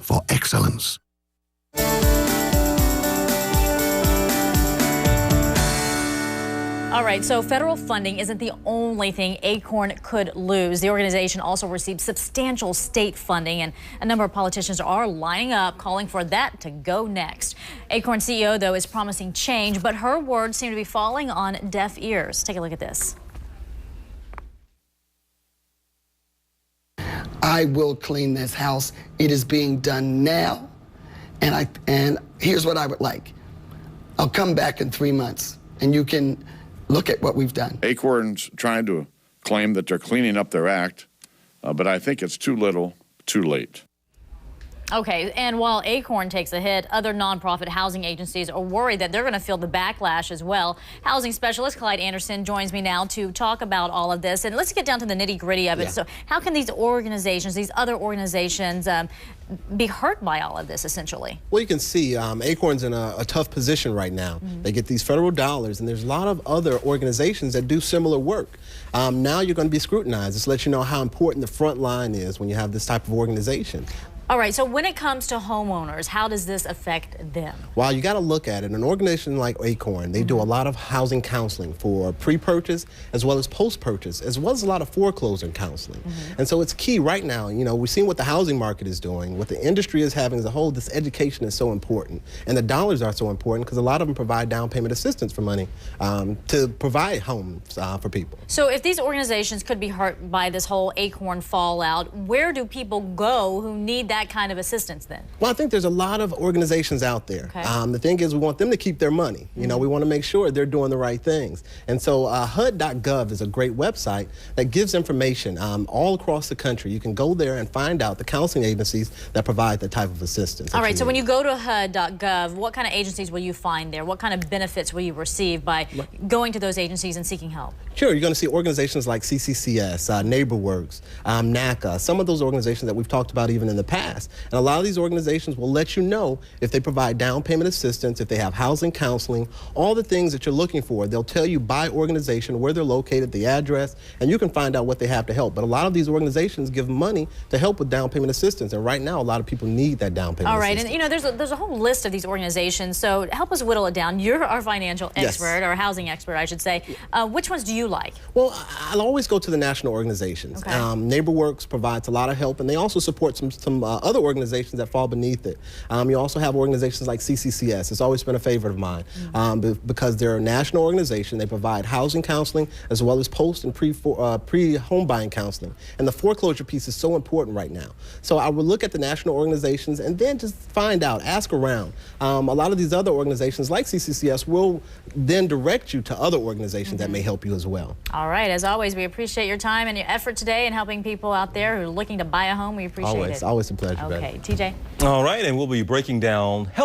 for excellence. All right, so federal funding isn't the only thing ACORN could lose. The organization also receives substantial state funding, and a number of politicians are lining up calling for that to go next. ACORN CEO, though, is promising change, but her words seem to be falling on deaf ears. Take a look at this. I will clean this house. It is being done now. And here's what I would like. I'll come back in 3 months and you can look at what we've done. ACORN's trying to claim that they're cleaning up their act, but I think it's too little, too late. Okay, and while ACORN takes a hit, other nonprofit housing agencies are worried that they're going to feel the backlash as well. Housing specialist Clyde Anderson joins me now to talk about all of this. And let's get down to the nitty-gritty of it. Yeah. So how can these organizations, these other organizations, be hurt by all of this, essentially? Well, you can see ACORN's in a tough position right now. They get these federal dollars, and there's a lot of other organizations that do similar work. Now you're going to be scrutinized. This lets you know how important the front line is when you have this type of organization. All right, so when it comes to homeowners, how does this affect them? Well, you got to look at it. An organization like ACORN, they do a lot of housing counseling for pre-purchase as well as post-purchase, as well as a lot of foreclosure counseling. And so it's key right now. You know, we're seeing what the housing market is doing, what the industry is having as a whole. This education is so important, and the dollars are so important because a lot of them provide down payment assistance for money to provide homes for people. So if these organizations could be hurt by this whole ACORN fallout, where do people go who need that kind of assistance then? Well, I think there's a lot of organizations out there. Okay. The thing is, we want them to keep their money. You know, we want to make sure they're doing the right things. And so HUD.gov is a great website that gives information all across the country. You can go there and find out the counseling agencies that provide the type of assistance. All right, so when you go to HUD.gov, what kind of agencies will you find there? What kind of benefits will you receive by going to those agencies and seeking help? Sure, you're going to see organizations like CCCS, NeighborWorks, NACA, some of those organizations that we've talked about even in the past. And a lot of these organizations will let you know if they provide down payment assistance, if they have housing counseling, all the things that you're looking for. They'll tell you by organization where they're located, the address, and you can find out what they have to help. But a lot of these organizations give money to help with down payment assistance, and right now a lot of people need that down payment All right, assistance. and you know, there's a whole list of these organizations, so help us whittle it down. You're our financial expert, or housing expert, I should say. Which ones do you like? Well, I'll always go to the national organizations. Okay. NeighborWorks provides a lot of help, and they also support some other organizations that fall beneath it. You also have organizations like CCCS. It's always been a favorite of mine because they're a national organization. They provide housing counseling as well as post and pre-home buying counseling. And the foreclosure piece is so important right now. So I would look at the national organizations and then just find out, ask around. A lot of these other organizations like CCCS will then direct you to other organizations that may help you as well. All right, as always, we appreciate your time and your effort today in helping people out there who are looking to buy a home. We appreciate it. Always a pleasure. Okay, TJ. All right, and we'll be breaking down health